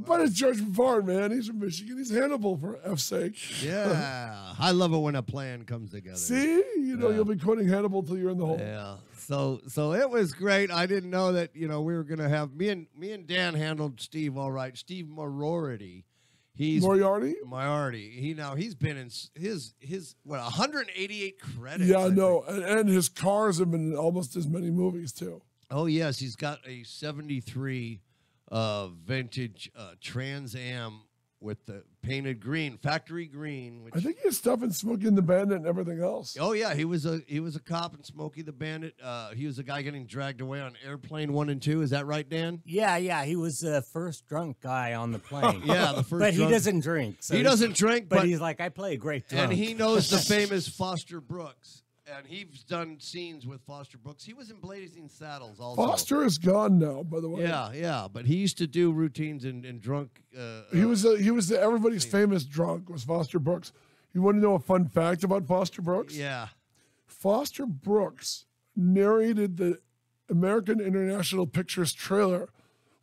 But it's George Favard, man. He's from Michigan. He's Hannibal, for F's sake. Yeah. I love it when a plan comes together. See? You know, you'll be quoting Hannibal till you're in the hole. Yeah. So it was great. I didn't know that, we were going to have me and Dan handled Steve all right. Steve Moriarty. Moriarty? He's been in his 188 credits. Yeah, no. And his cars have been in almost as many movies, too. Oh, yes. He's got a 73 vintage Trans Am with the painted green, factory green. Which, I think he has stuff in Smokey and the Bandit and everything else. Oh yeah, he was a cop in Smokey the Bandit. He was a guy getting dragged away on Airplane 1 and 2. Is that right, Dan? Yeah. He was the first drunk guy on the plane. Yeah, the first. But drunk. he doesn't drink. So he doesn't drink, but he's like, I play a great drunk. And he knows the famous Foster Brooks. And he's done scenes with Foster Brooks. He was in Blazing Saddles also. Foster is gone now, by the way. Yeah. But he used to do routines in drunk. He was everybody's famous drunk was Foster Brooks. You want to know a fun fact about Foster Brooks? Yeah. Foster Brooks narrated the American International Pictures trailer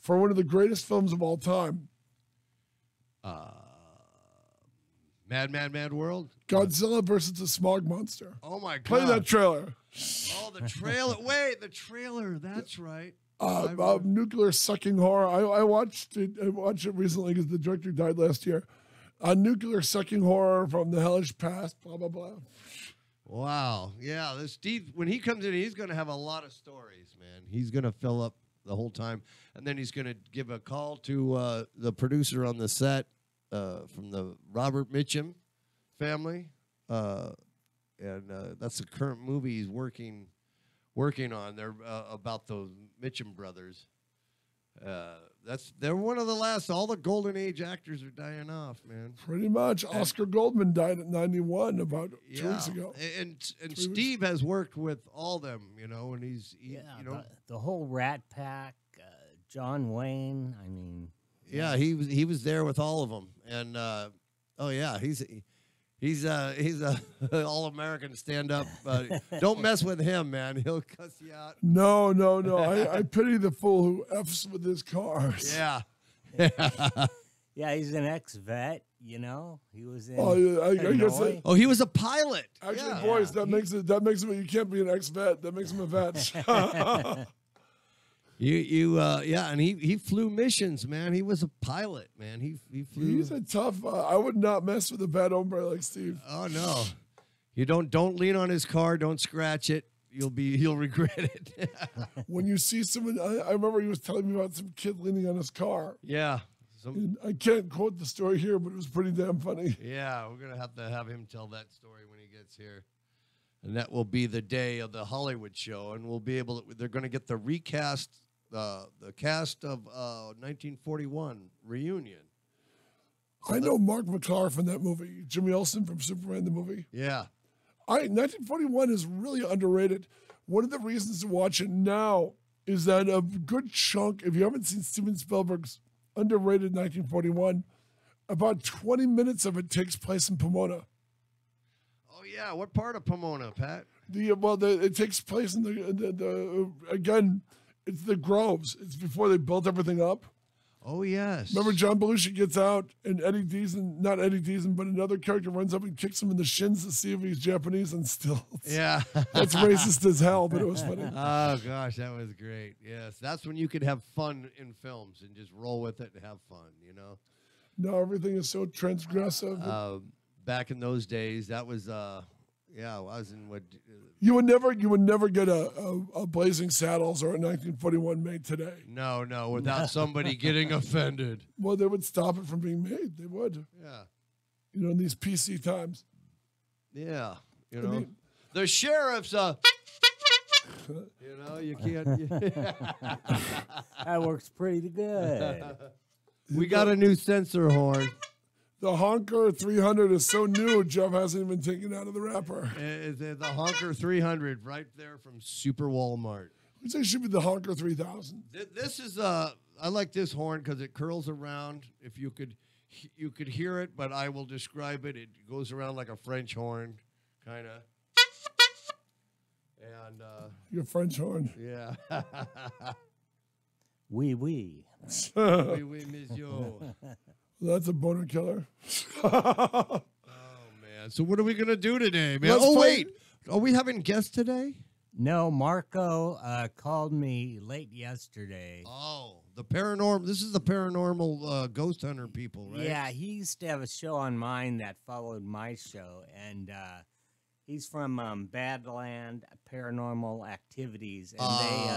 for one of the greatest films of all time. Mad World? Godzilla versus the Smog Monster. Oh, my God. Play that trailer. Oh, the trailer. Wait, the trailer. That's right. Nuclear sucking horror. I watched it. I watched it recently because the director died last year. Nuclear sucking horror from the hellish past. Blah blah blah. Wow. Yeah. This Steve, when he comes in, he's going to have a lot of stories, man. He's going to fill up the whole time, and then he's going to give a call to the producer on the set from the Robert Mitchum family, and that's the current movie he's working on. They're about those Mitchum brothers. They're one of the last. All the golden age actors are dying off, man. Pretty much. Oscar Goldman died at 91 about 2 weeks ago. And Steve has worked with all them, and he's the whole Rat Pack, John Wayne. I mean, yeah, he was there with all of them, and he's a all-American stand-up. Don't mess with him, man. He'll cuss you out. No. I pity the fool who F's with his cars. Yeah. Yeah, he's an ex-vet, He was in I guess he was a pilot. Actually, boys, that makes him. You can't be an ex-vet. That makes him a vet. And he flew missions, man. He was a pilot, man. He flew. He's a tough. I would not mess with a bad hombre like Steve. Oh no, you don't lean on his car. Don't scratch it. He'll regret it. When you see someone, I remember he was telling me about some kid leaning on his car. Yeah. I can't quote the story here, but it was pretty damn funny. Yeah, we're gonna have to have him tell that story when he gets here. And that will be the day of the Hollywood show, and we'll be able to. They're going to get the recast, the cast of 1941 reunion. So I know Mark McClure from that movie, Jimmy Olsen from Superman the movie. Yeah, 1941 is really underrated. One of the reasons to watch it now is that a good chunk, if you haven't seen Steven Spielberg's underrated 1941, about 20 minutes of it takes place in Pomona. Oh yeah, what part of Pomona, Pat? It takes place in the again, it's the Groves. It's before they built everything up. Oh yes. Remember John Belushi gets out and not Eddie Deason, but another character runs up and kicks him in the shins to see if he's Japanese and stills. Yeah. That's racist as hell, but it was funny. Oh gosh, that was great. Yes, that's when you could have fun in films and just roll with it and have fun. Now everything is so transgressive. Back in those days, that was I was in what you would never get a Blazing Saddles or a 1941 made today. No, without somebody getting offended. Well, they would stop it from being made. They would. Yeah. In these PC times. Yeah. The sheriff's you can't. That works pretty good. We got a new sensor horn. The Honker 300 is so new, Jeff hasn't even taken it out of the wrapper. The Honker 300 right there from Super Walmart. I'd say it should be the Honker 3000. This is I like this horn because it curls around. If you could hear it, but I will describe it. It goes around like a French horn, kind of. And your French horn. Yeah. Oui. Oui, monsieur. that's a boner killer. Oh man! So what are we gonna do today, man? Let's Oh play- wait, are we having guests today? No, Marco called me late yesterday. Oh, the paranormal. This is the paranormal ghost hunter people, right? Yeah, he used to have a show on mine that followed my show, and he's from Badland Paranormal Activities, and they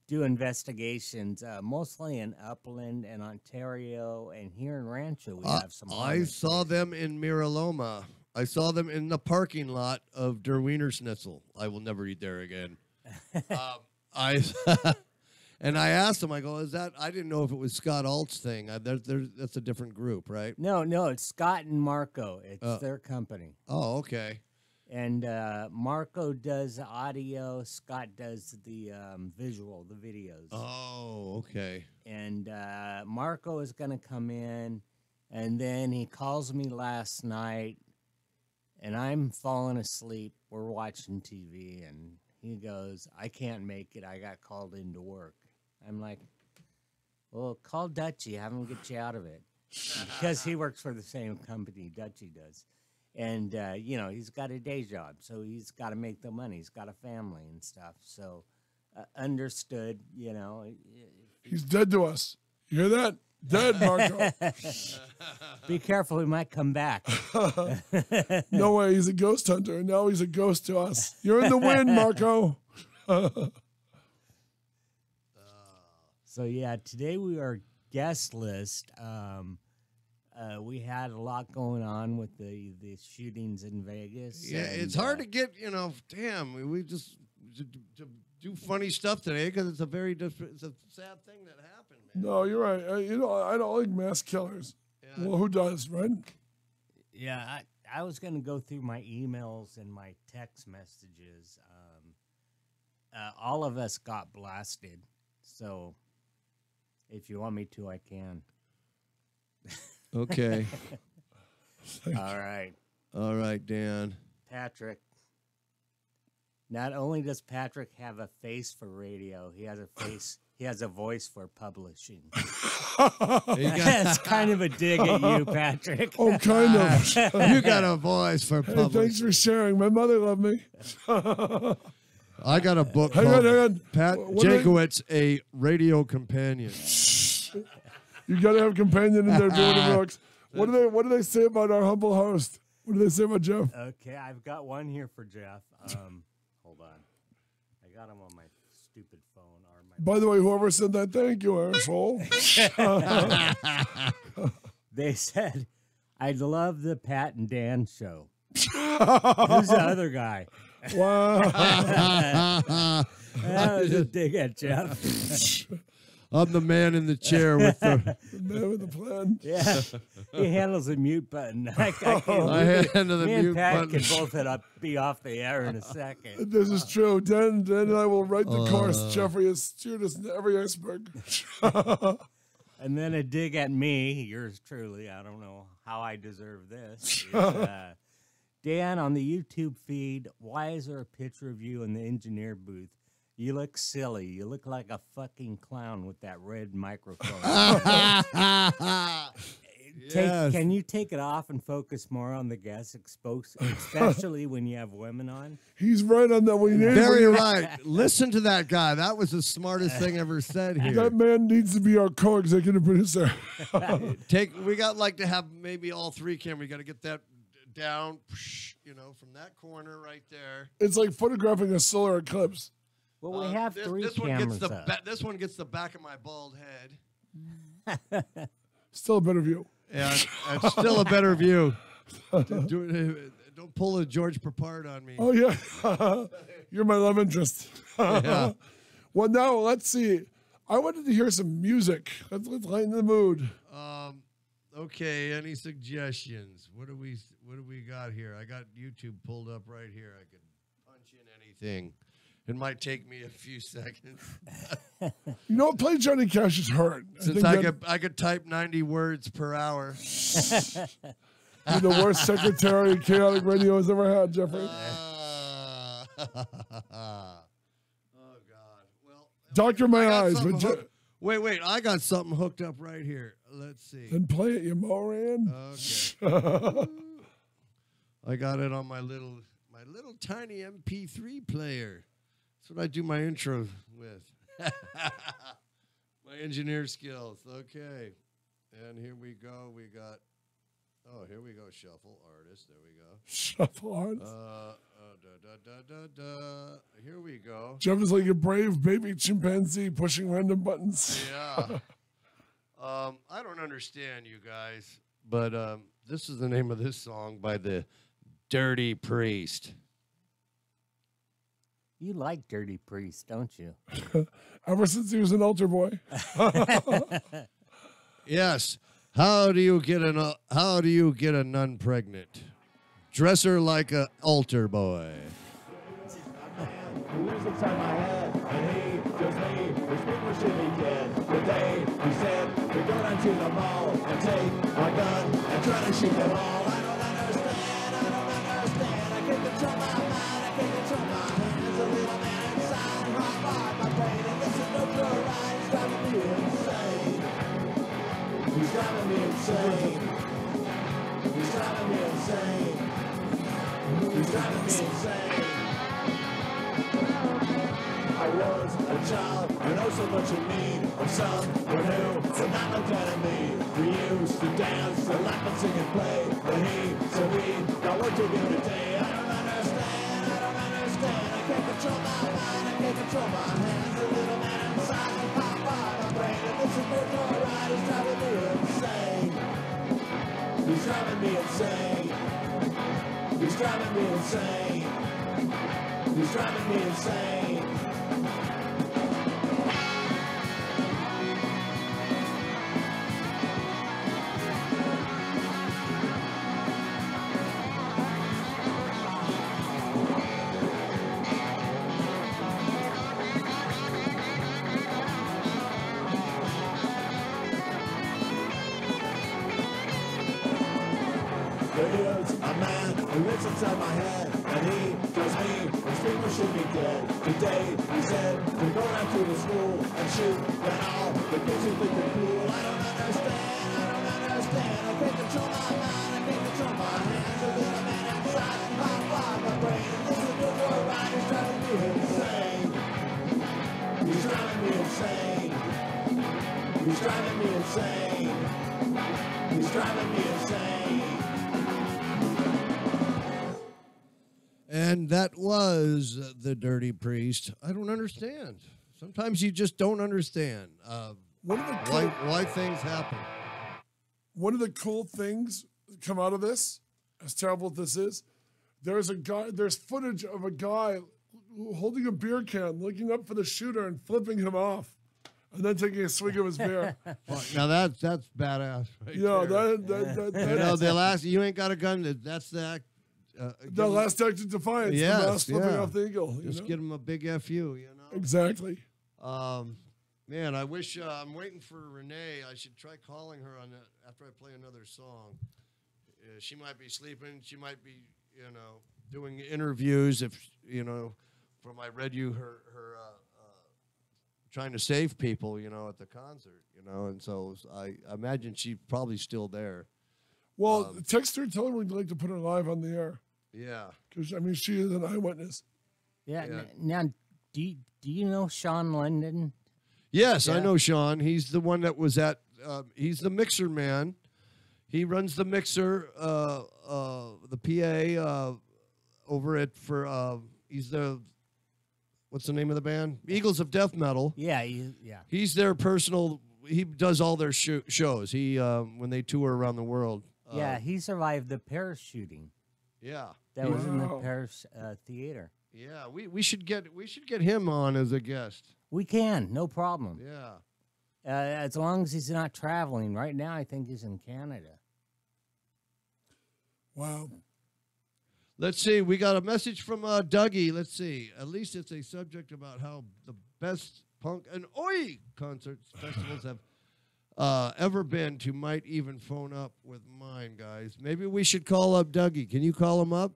do investigations mostly in Upland and Ontario, and here in Rancho we have some. I saw them in Miraloma. I saw them in the parking lot of Der Wiener Schnitzel. I will never eat there again. And I asked him, I go, is that, I didn't know if it was Scott Alt's thing. That's a different group, right? No, it's Scott and Marco. It's their company. Oh, okay. And Marco does the audio, Scott does the visual, the videos. Oh, okay. And Marco is going to come in, and then he calls me last night, and I'm falling asleep. We're watching TV, and he goes, I can't make it. I got called into work. I'm like, well, call Dutchie. Have him get you out of it. Because he works for the same company Dutchie does. And, he's got a day job, so he's got to make the money. He's got a family and stuff. So, understood, He's dead to us. You hear that? Dead, Marco. Be careful, he might come back. No way. He's a ghost hunter, and now he's a ghost to us. You're in the wind, Marco. So, yeah, today we are guest list. We had a lot going on with the shootings in Vegas. Yeah, it's hard to get, damn, we just to do funny stuff today because it's a sad thing that happened, man. No, you're right. I don't like mass killers. Yeah. Well, who does, right? Yeah, I was going to go through my emails and my text messages. All of us got blasted. So if you want me to, I can. Okay. All right. All right, Dan. Patrick. Not only does Patrick have a face for radio, he has a voice for publishing. That's kind of a dig at you, Patrick. Oh, kind of. You got a voice for Hey, public. thanks for sharing. My mother loved me. I got a book Hang called on. Pat What are they- Jankowitz, A Radio Companion. You got to have a companion in there doing the books. What do they say about our humble host? What do they say about Jeff? Okay, I've got one here for Jeff. Hold on. I got him on my stupid phone. By the way, whoever said that, thank you, asshole. They said, I love the Pat and Dan show. Who's the other guy? Wow. That was a dig at Jeff. I'm the man in the chair with the. The man with the plan. Yeah, he handles the mute button. I can't I handle the Me and mute Pat button. can both be off the air in a second. This is true. Dan and I will write the course. Jeffrey has steered us into every iceberg. And then a dig at me, yours truly. I don't know how I deserve this. Dan, on the YouTube feed, why is there a picture of you in the engineer booth? You look silly. You look like a fucking clown with that red microphone. Yes. Can you take it off and focus more on the guests, especially when you have women on? He's right on that. When Very right. Listen to that guy. That was the smartest thing ever said here. That man needs to be our co-executive producer. We got like to have maybe all three cameras. We got to get that down, from that corner right there. It's like photographing a solar eclipse. Well, we have three cameras up. This one gets the back of my bald head. Still a better view. Yeah, it's still a better view. Don't pull a George Papard on me. Oh, yeah. You're my love interest. Yeah. Well, now, let's see. I wanted to hear some music. Let's lighten the mood. Okay, any suggestions? What do we got here? I got YouTube pulled up right here. I could punch in anything. It might take me a few seconds. You know what? Play Johnny Cash's Hurt. Since I could type 90 words per hour. You're the worst secretary Chaotic Radio has ever had, Jeffrey. Oh, God. Well, Doctor My I got Eyes. something But Wait. I got something hooked up right here. Let's see. Then play it, you moron. Okay. I got it on my little tiny MP3 player. That's what I do my intro with. My engineer skills. Okay. And here we go. We got, here we go. Shuffle artist. There we go. Shuffle artist. Here we go. Jeff is like a brave baby chimpanzee pushing random buttons. Yeah. I don't understand you guys, but this is the name of this song by the Dirty Priest. You like Dirty Priest, don't you? Ever since he was an altar boy. Yes. How do you get a nun pregnant? Dress her like an altar boy. Lives inside my head, and he, just me, wish people should be dead. The day he said, we go down to the mall and take my gun and try to shoot them all. I don't understand, I can't control my mind, I can't control my hands. A little man inside, my brain, and this is no pure ride. He's driving me insane. He's driving me insane. He's driving me insane. He's driving me insane. I was a child, I know so much of need of someone who would not look at me. We used to dance, to laugh and sing and play, but he said we got work to do today. I don't understand, I can't control my mind, I can't control my hands. A little man inside, pop my brain, and this is no ride. He's driving me insane. He's driving me insane. He's driving me insane. He's driving me insane. There is a man who lives inside my head, and he tells me these people should be dead. Today he said to go down to the school and shoot at all the kids who think they're cool. I don't understand, I can't control my mind, I can't control my hands. A little man inside, pop my brain, and this is no more right. He's driving me insane. He's driving me insane. He's driving me insane. He's driving me insane. And that was the Dirty Priest. I don't understand. Sometimes you just don't understand One of the cool, why things happen. one of the cool things that come out of this, as terrible as this is, there's footage of a guy holding a beer can, looking up for the shooter and flipping him off, and then taking a swig of his beer. Now that's badass. Right Yeah, there. that You know, the last you ain't got a gun. That's the act. the last act of defiance, Yes, the mouse flipping yeah. off the eagle. Just get him a big fu. You know. Exactly. Man, I wish I'm waiting for Renee. I should try calling her on that after I play another song. She might be sleeping. She might be, doing interviews. If from I read you her trying to save people, at the concert, and so I imagine she's probably still there. Well, text her, tell her we'd like to put her live on the air. Yeah. Because, she is an eyewitness. Yeah. Yeah. Now, do you know Sean London? Yes, I Yeah. know Sean. He's the one that was at. He's the mixer man. He runs the mixer, the PA over at He's the. What's the name of the band? Eagles of Death Metal. Yeah. Yeah. He's their personal. He does all their shows. He when they tour around the world. Yeah. He survived the parachuting. Yeah. That was in the Wow. Paris theater. Yeah. We should get him on as a guest. We can, no problem. Yeah. As long as he's not traveling. Right now, I think he's in Canada. Wow. Let's see. We got a message from Dougie. Let's see. At least it's a subject about how the best punk and oi concerts festivals have ever been to. Might even phone up with mine, guys. Maybe we should call up Dougie. Can you call him up?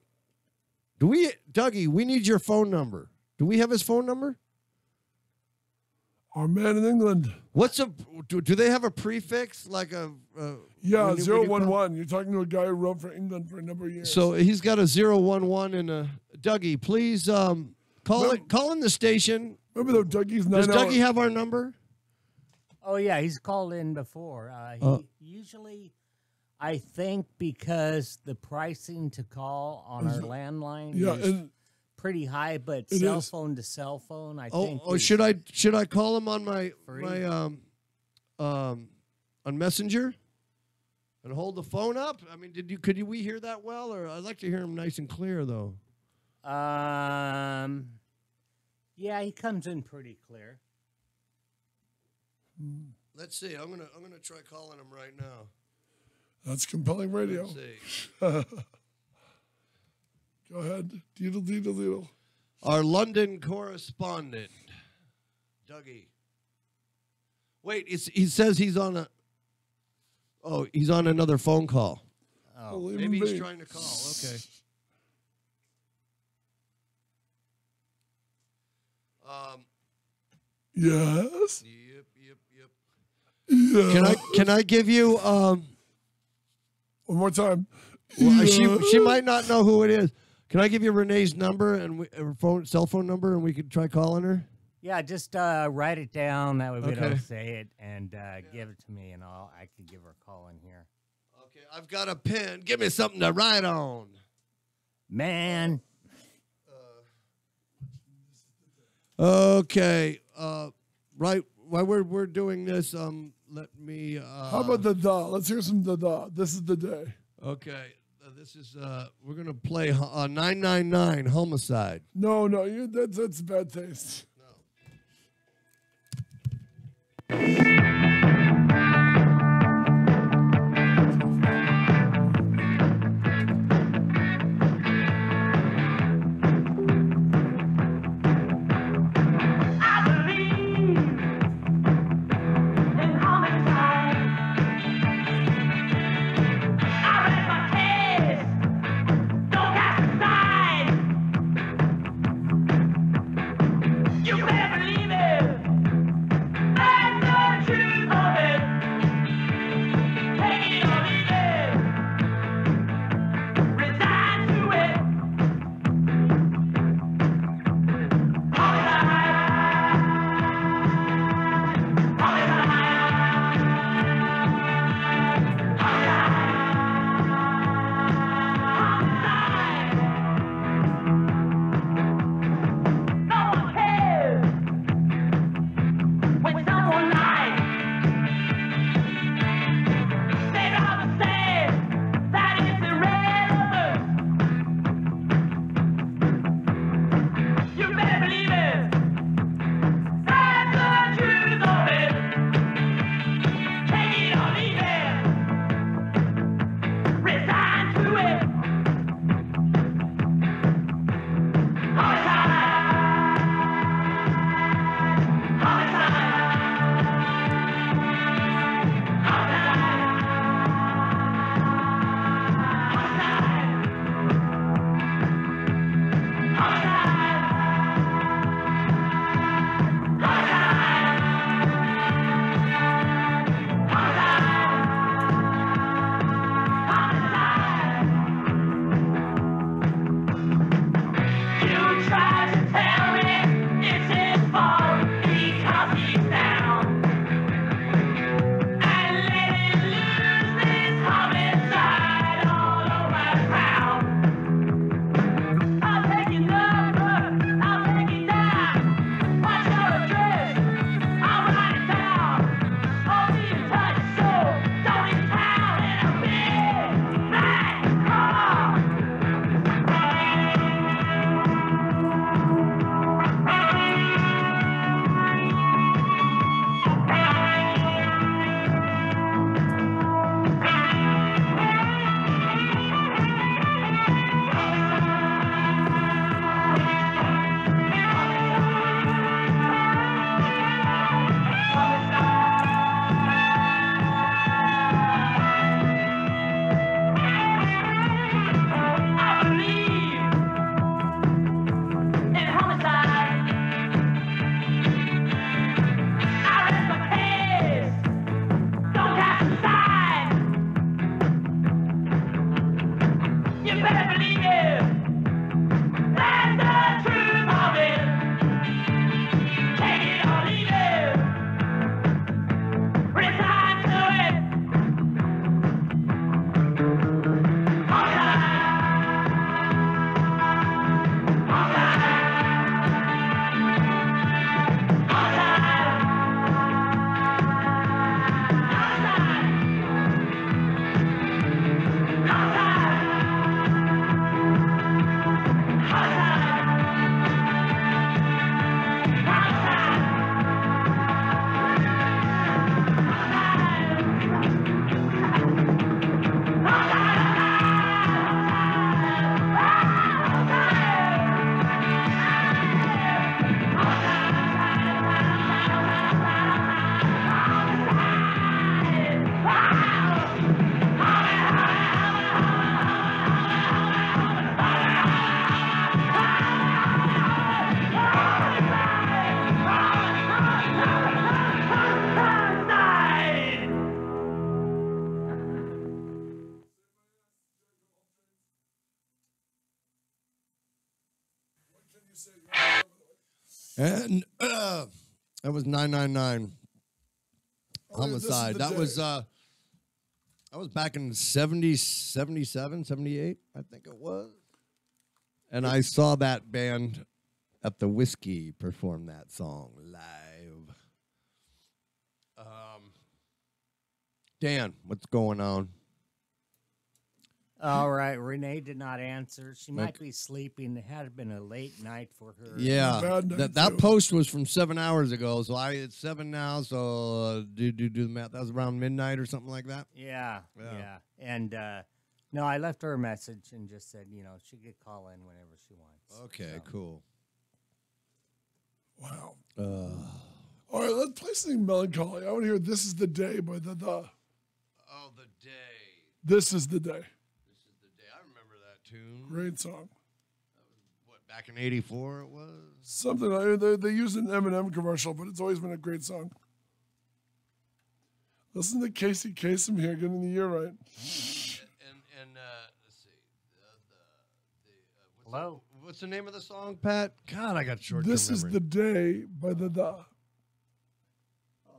Dougie, we need your phone number. Do we have his phone number? Our man in England. What's a do they have a prefix like a Yeah, when you call- 011. You're talking to a guy who wrote for England for a number of years. So he's got a 011 and a Dougie. Please call in the station. remember though, Dougie's 9 Does Dougie have our number? Oh yeah, he's called in before. He usually, I think, because the pricing to call on our landline is and pretty high, but It cell is. phone to cell phone, I think. Oh, is should I call him on my free. on Messenger and hold the phone up? I mean, could we hear that well, or I'd like to hear him nice and clear though. Yeah, he comes in pretty clear. Let's see. I'm gonna try calling him right now. that's compelling radio. Let's see. Go ahead. Deedle, deedle, deedle. Our London correspondent, Dougie. Wait, he says he's on a. Oh, he's on another phone call. Oh, Believe Maybe he's me. trying to call. Okay. Yes. Yep. Yeah. Can I give you One more time. Well, Yeah. she might not know who it is. Can I give you Renee's number and her cell phone number, and we could try calling her? yeah, just write it down. That way we Okay. don't say it, and give it to me, and I could give her a call in here. Okay, I've got a pen. Give me something to write on. Man, Okay. Right. While we're doing this, let me. How about the da? Let's hear some da. This is the day. Okay. This is we're gonna play 999 homicide. No, that's bad taste. I believe in homicide. I read my case. Don't cast aside. You better believe it. That's the truth. better believe it. That's the truth of it. Take it or leave it. Resign to it. All right. All right. All And that was 999 Oh, yeah, this is Homicide. the That day. was back in 70, 77, 78, I think it was. And I saw that band at the Whiskey perform that song live. Dan, what's going on? All right, Renee did not answer. She might be sleeping. It had been a late night for her. Yeah, Bad night, that too. post was from 7 hours ago. So it's 7 now. So do the math. That was around midnight or something like that. Yeah, Yeah. yeah. And no, I left her a message and just said, she could call in whenever she wants. Okay, cool. Wow. All right, let's play something melancholy. I want to hear "This Is the Day" by the. Oh, the day. This is the day. This is the day. I remember that tune. Great song. What, back in '84 it was? Something they used an M&M commercial, but it's always been a great song. Listen to Casey Kasem here, getting the year right. And let's see. Hello? What's the name of the song, Pat? God, I got short. This is the day by the. Oh,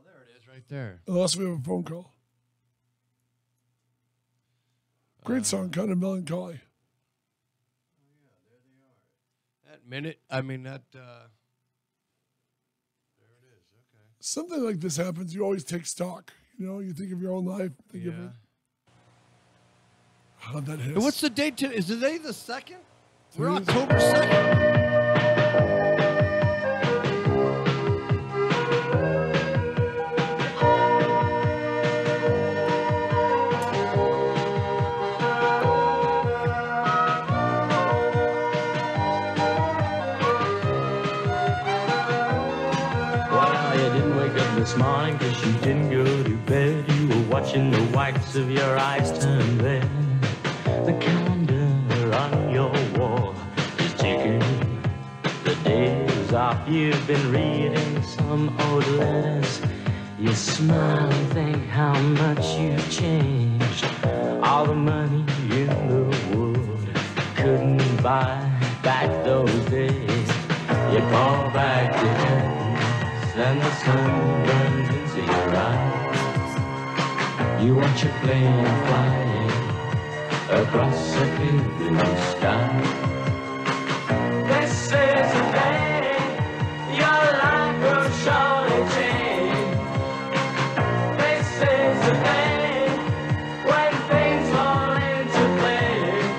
there it is, right there. Unless we have a phone call. Great song, kind of melancholy. That minute. I mean that. There it is. Okay. Something like this happens, you always take stock. You think of your own life. Think of it. How'd that hit? And what's the date? Is today the 2nd? We're October 2nd. Well, you didn't wake up this morning 'cause you didn't go to bed. You were watching the whites of your eyes turn red. The calendar on your wall is ticking the days off. You've been reading some old letters. You smile and think how much you've changed. All the money in the world couldn't buy back those days. You call back the curtains and the sun burns into your eyes. You watch a plane flying across a clear blue sky. This is the day your life will surely change. This is the day when things fall into place.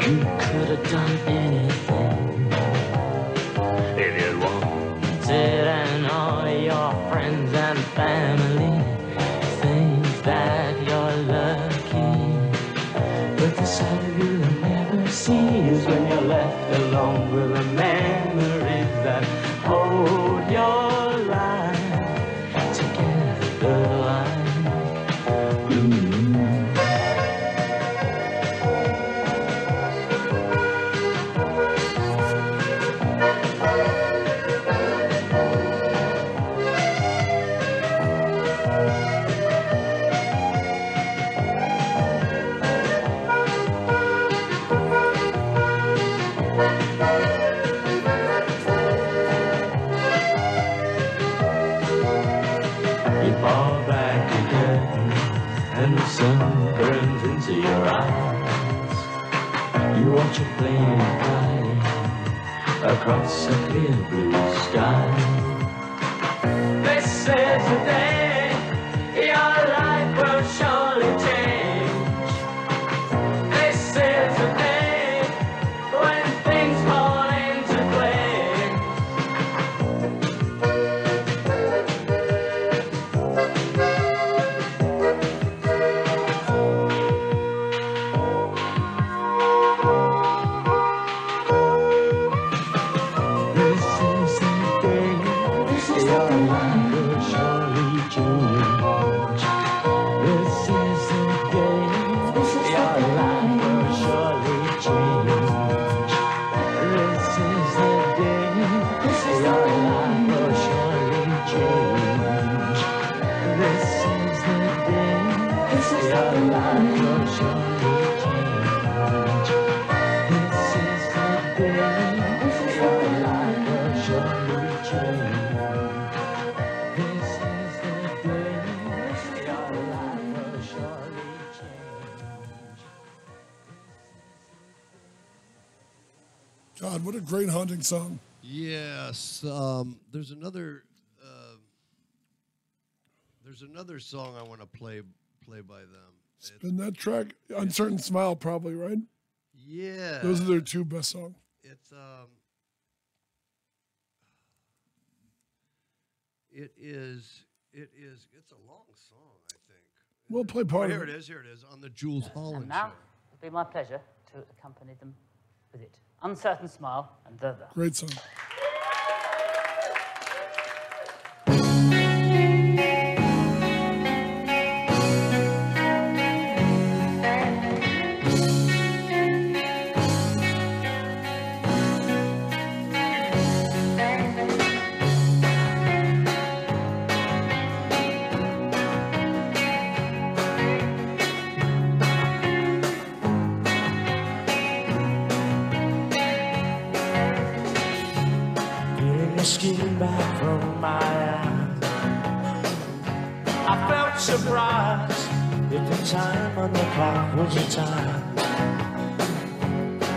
You could have done anything if you wanted, and all your friends and family think that you're lucky. But the sight of you they'll never see is when you're left alone with the memories that hold your life together like glue. and the sun burns into your eyes. You watch a plane fly across a clear blue sky. This is the day your life will surely change. This is the day when things fall into place. God, what a great haunting song. Yes. There's another song I want to play by them. Spin that track. Uncertain Smile, probably, right? Yeah. Those are their two best songs. It's it's a long song, I think. We'll play part Here of it is. Here it is on the Jules Holland And now, show. it'll be my pleasure to accompany them with it. Uncertain Smile and The. Great song. Skin back from my eyes, I felt surprised that the time on the clock was a time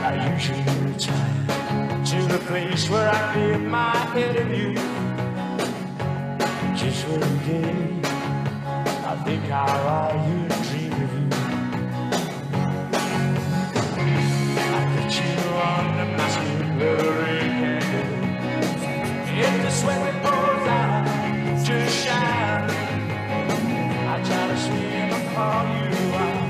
I usually retire to the place where I clear my head of you. Just for a day, I think I'll lie here and dream of you. I put you under my skin, blurry candle. If the sweat pours out to shine, I try to swim upon you out.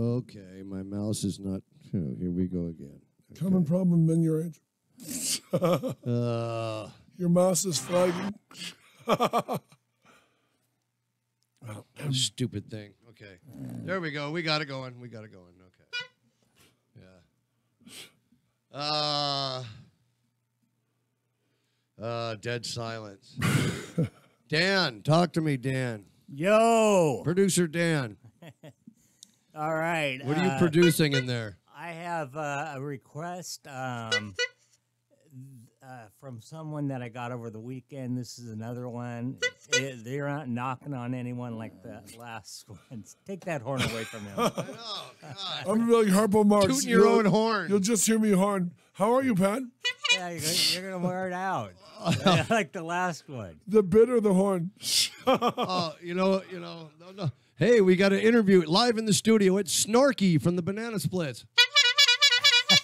Okay, my mouse is not. Oh, here we go again. Common problem in your age. Your mouse is flagging. Stupid thing. Okay. There we go. We got it going. We got it going. Okay. Yeah. Dead silence. Dan, talk to me, Dan. Yo. Producer Dan. All right. What are you producing in there? I have a request from someone that I got over the weekend. This is another one. They're not knocking on anyone like the last ones. Take that horn away from him. I know. God. I'm really Harpo Marx. Tooting your own horn. You'll just hear me horn. How are you, Pat? Yeah, you're going to wear it out. Like the last one. The bit or the horn? No. Hey, we got an interview live in the studio. It's Snorky from the Banana Splits.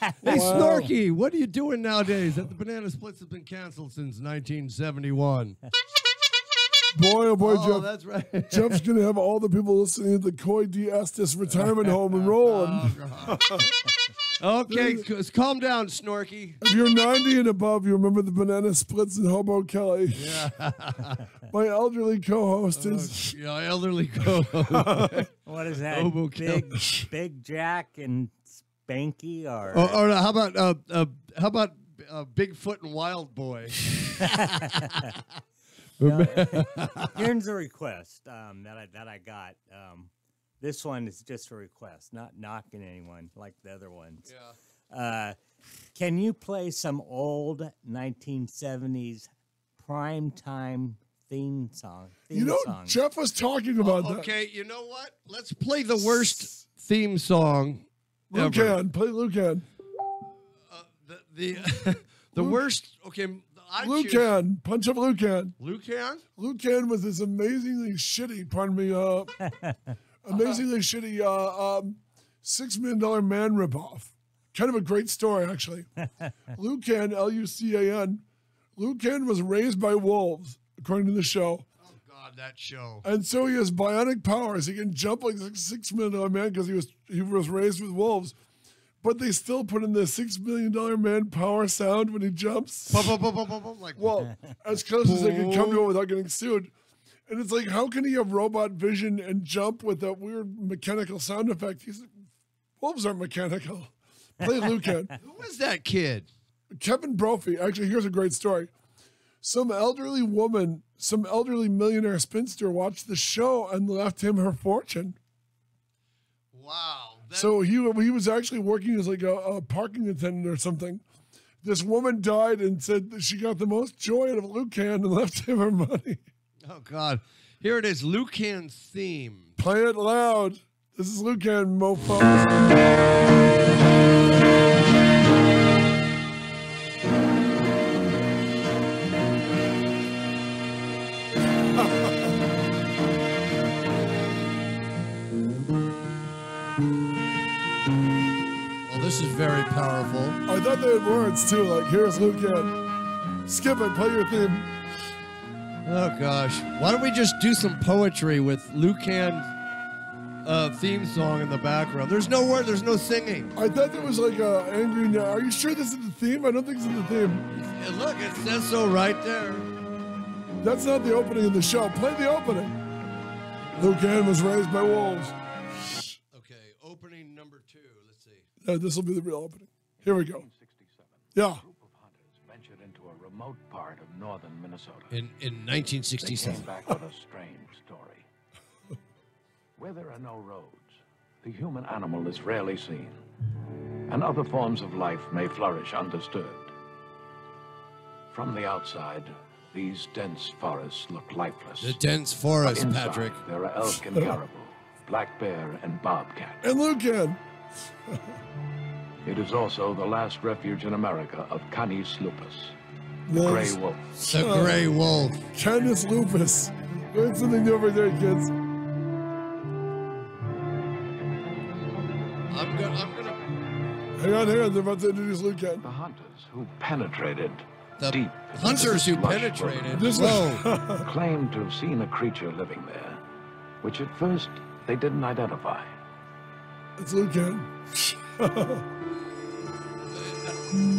Hey, Snorky, what are you doing nowadays? That the Banana Splits have been canceled since 1971. Boy, oh boy, Oh, Jeff. that's right. Jeff's going to have all the people listening to the Coy D. Estes retirement home and rolling. Okay, calm down, Snorky. If you're 90 and above, you remember the Banana Splits and Hobo Kelly. Yeah. My elderly co-host is... Yeah, elderly co-host. What is that? Hobo Big Jack and Spanky or Or how about Bigfoot and Wild Boy? Here's a request that I got. This one is just a request, not knocking anyone like the other ones. Yeah. Can you play some old 1970s primetime theme song? Songs? Jeff was talking about that. Okay, you know what? Let's play the worst theme song ever. Lucan, play Lucan. The worst. Okay, Lucan, punch up Lucan. Lucan? Lucan was this amazingly shitty, amazingly shitty $6 Million Man ripoff. Kind of a great story, actually. Lucan, Lucan. Lucan was raised by wolves, according to the show. Oh, God, that show. And so he has bionic powers. He can jump like a $6 Million Man because he was raised with wolves. But they still put in the $6 Million Man power sound when he jumps. Like, Well, as close as they can come to it without getting sued. And it's like, how can he have robot vision and jump with that weird mechanical sound effect? Wolves aren't mechanical. Play Lucan. who was that kid? Kevin Brophy. Actually, here's a great story. Some elderly woman, some elderly millionaire spinster watched the show and left him her fortune. Wow. So he was actually working as like a parking attendant or something. This woman died and said that she got the most joy out of Lucan and left him her money. Oh, God. Here it is, Lucan's theme. Play it loud. This is Lucan, mofo. Well, this is very powerful. I thought they had words too, like here's Lucan. Skip it, play your theme. Oh, gosh. Why don't we just do some poetry with Lucan's theme song in the background? There's no word, there's no singing. I thought there was like a angry. Are you sure this is the theme? I don't think it's in the theme. Yeah, look, it says so right there. That's not the opening of the show. Play the opening. Lucan was raised by wolves. Okay, opening number 2. Let's see. This will be the real opening. Here we go. Yeah. Ventured into a remote part of northern Minnesota. In They 1967. came back with a strange story. Where there are no roads, the human animal is rarely seen, and other forms of life may flourish undisturbed. From the outside, these dense forests look lifeless. The dense forest, Inside, Patrick. there are elk and caribou, black bear and bobcat. And Lucan. It is also the last refuge in America of Canis lupus, the Nice. gray wolf. The gray wolf. Canis lupus. Learn something new over there, kids. I'm gonna. Hang on. They're about to introduce Lucan. The hunters who penetrated The deep hunters who lush penetrated. This Whoa. claimed to have seen a creature living there, which at first they didn't identify. It's Liu Kang.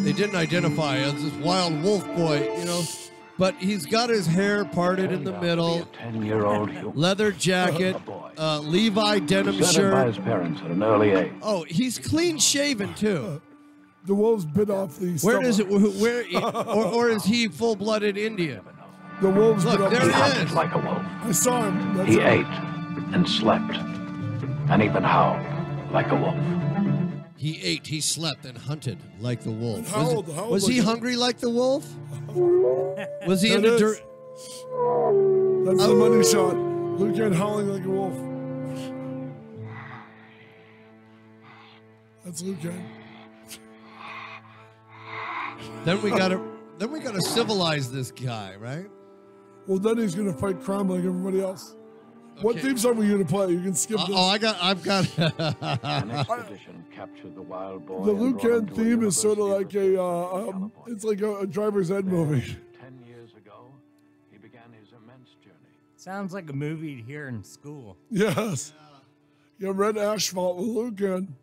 They didn't identify as this wild wolf boy, you know, but he's got his hair parted in the middle, 10-year-old human. leather jacket, Levi denim Presented by shirt. his parents at an early age. Oh, he's clean shaven too. The wolves bit off the Where is it? stomach. Where? Or is he full-blooded Indian? The wolves Look, bit off there the He he hunted is. like a wolf. I saw him. That's He it. ate and slept and even howled like a wolf. He ate, he slept, and hunted like the wolf. And howled Was like he a- hungry like the wolf? Was he That into is. dirt? That's the money shot. Liu Kang howling like a wolf. That's Liu Kang. Then we gotta civilize this guy, right? Well, then he's gonna fight crime like everybody else. What Okay. theme song are you gonna play? You can skip this. Oh, I've got. An expedition captured the wild boy. The and Liu brought him Kang to a theme is sort of university like of it's like a driver's ed movie. 10 years ago, he began his immense journey. Sounds like a movie here in school. Yes. Yeah, Red Asphalt with Liu Kang.